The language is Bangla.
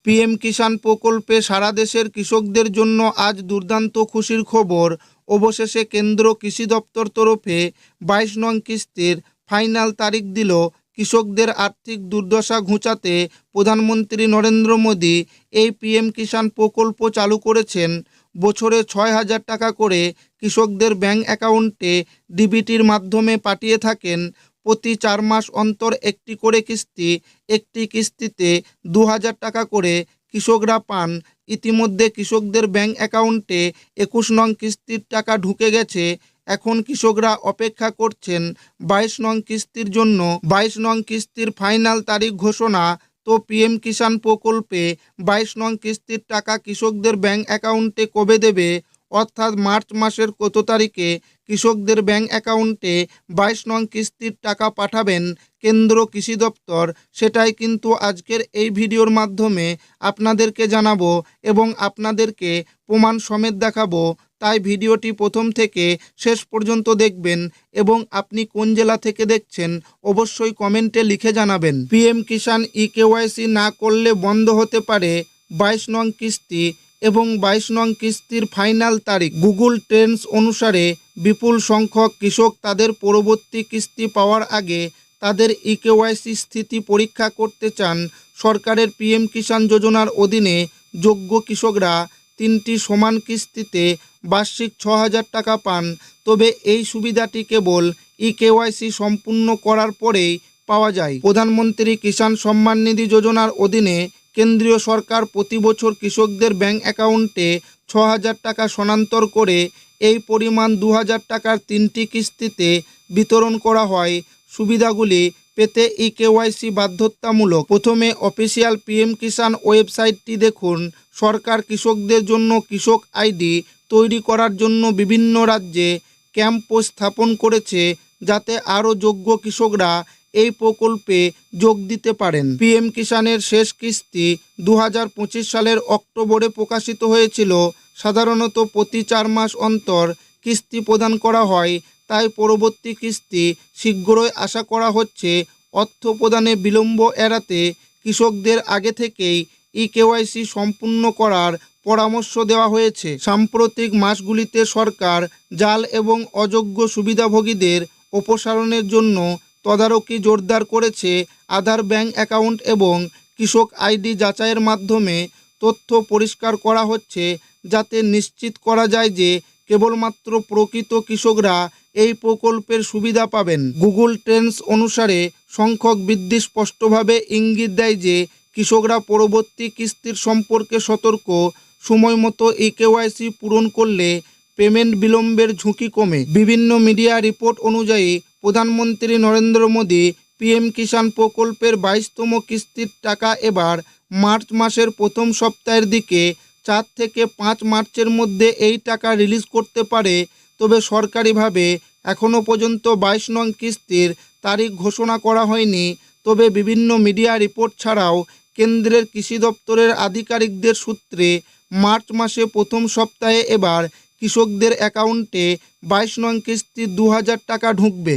পিএম কিষাণ প্রকল্পে সারা দেশের কৃষকদের জন্য আজ দুর্দান্ত খুশির খবর। অবশেষে কেন্দ্র কৃষি দপ্তর তরফে 22 নং কিস্তির ফাইনাল তারিখ দিল। কৃষকদের আর্থিক দুর্দশা ঘুচাতে প্রধানমন্ত্রী নরেন্দ্র মোদী এই পিএম কিষাণ প্রকল্প চালু করেছেন। বছরে 6,000 টাকা করে কৃষকদের ব্যাংক অ্যাকাউন্টে ডিবিটির মাধ্যমে পাঠিয়ে থাকেন। প্রতি 4 মাস অন্তর একটি করে কিস্তি, একটি কিস্তিতে 2,000 টাকা করে কৃষকরা পান। ইতিমধ্যে কৃষকদের ব্যাংক অ্যাকাউন্টে 21 নং কিস্তির টাকা ঢুকে গেছে। এখন কৃষকরা অপেক্ষা করছেন 22 নং কিস্তির জন্য। 22 নং কিস্তির ফাইনাল তারিখ ঘোষণা। তো পিএম কিষাণ প্রকল্পে 22 নং কিস্তির টাকা কৃষকদের ব্যাংক অ্যাকাউন্টে কবে দেবে, অর্থাৎ মার্চ মাসের কত তারিখে কৃষকদের ব্যাংক অ্যাকাউন্টে 22 নং কিস্তির টাকা পাঠাবেন কেন্দ্র কৃষি দপ্তর, সেটাই কিন্তু আজকের এই ভিডিওর মাধ্যমে আপনাদেরকে জানাবো এবং আপনাদেরকে প্রমাণ সমেত দেখাবো। তাই ভিডিওটি প্রথম থেকে শেষ পর্যন্ত দেখবেন এবং আপনি কোন জেলা থেকে দেখছেন অবশ্যই কমেন্টে লিখে জানাবেন। পিএম কিষাণ ইকেওয়াইসি না করলে বন্ধ হতে পারে 22 নং কিস্তি এবং 22 নং কিস্তির ফাইনাল তারিখ। গুগল ট্রেন্ডস অনুসারে বিপুল সংখ্যক কৃষক তাদের পরবর্তী কিস্তি পাওয়ার আগে তাদের ইকেওয়াইসি স্থিতি পরীক্ষা করতে চান। সরকারের পিএম কিষাণ যোজনার অধীনে যোগ্য কৃষকরা 3টি সমান কিস্তিতে বার্ষিক 6,000 টাকা পান। তবে এই সুবিধাটি কেবল ইকেওয়াইসি সম্পূর্ণ করার পরেই পাওয়া যায়। প্রধানমন্ত্রী কিষাণ সম্মান নিধি যোজনার অধীনে কেন্দ্রীয় সরকার প্রতি বছর কৃষকদের ব্যাংক অ্যাকাউন্টে 6,000 টাকা স্থানান্তর করে এই পরিমাণ 2,000 টাকার 3টি কিস্তিতে বিতরণ করা হয়। সুবিধাগুলি পেতে ইকেওয়াইসি বাধ্যতামূলক। প্রথমে অফিসিয়াল পিএম কিষাণ ওয়েবসাইটটি দেখুন। সরকার কৃষকদের জন্য কৃষক আইডি তৈরি করার জন্য বিভিন্ন রাজ্যে ক্যাম্প স্থাপন করেছে, যাতে আরও যোগ্য কৃষকরা এই প্রকল্পে যোগ দিতে পারেন। পিএম কিষাণের শেষ কিস্তি 2025 সালের অক্টোবরে প্রকাশিত হয়েছিল। সাধারণত প্রতি 4 মাস অন্তর কিস্তি প্রদান করা হয়, তাই পরবর্তী কিস্তি শীঘ্রই আশা করা হচ্ছে। অর্থ প্রদানে বিলম্ব এড়াতে কৃষকদের আগে থেকেই ইকেওয়াইসি সম্পূর্ণ করার পরামর্শ দেওয়া হয়েছে। সাম্প্রতিক মাসগুলিতে সরকার জাল এবং অযোগ্য সুবিধাভোগীদের অপসারণের জন্য তদারকি জোরদার করেছে। আধার, ব্যাংক অ্যাকাউন্ট এবং কৃষক আইডি যাচাইয়ের মাধ্যমে তথ্য পরিষ্কার করা হচ্ছে, যাতে নিশ্চিত করা যায় যে কেবলমাত্র প্রকৃত কৃষকরা এই প্রকল্পের সুবিধা পাবেন। গুগল ট্রেন্ডস অনুসারে সংখ্যক বৃদ্ধি স্পষ্টভাবে ইঙ্গিত দেয় যে কৃষকরা পরবর্তী কিস্তির সম্পর্কে সতর্ক। সময়মতো ইকেওয়াইসি পূরণ করলে পেমেন্ট বিলম্বের ঝুঁকি কমে। বিভিন্ন মিডিয়া রিপোর্ট অনুযায়ী প্রধানমন্ত্রী নরেন্দ্র মোদী পিএম কিষাণ প্রকল্পের 22তম কিস্তির টাকা এবার মার্চ মাসের প্রথম সপ্তাহের দিকে 4 থেকে 5 মার্চের মধ্যে এই টাকা রিলিজ করতে পারে। তবে সরকারিভাবে এখনও পর্যন্ত 22 নং কিস্তির তারিখ ঘোষণা করা হয়নি। তবে বিভিন্ন মিডিয়া রিপোর্ট ছাড়াও কেন্দ্রের কৃষি দপ্তরের আধিকারিকদের সূত্রে মার্চ মাসে প্রথম সপ্তাহে এবার কৃষকদের অ্যাকাউন্টে 22 নং কিস্তির 2,000 টাকা ঢুকবে।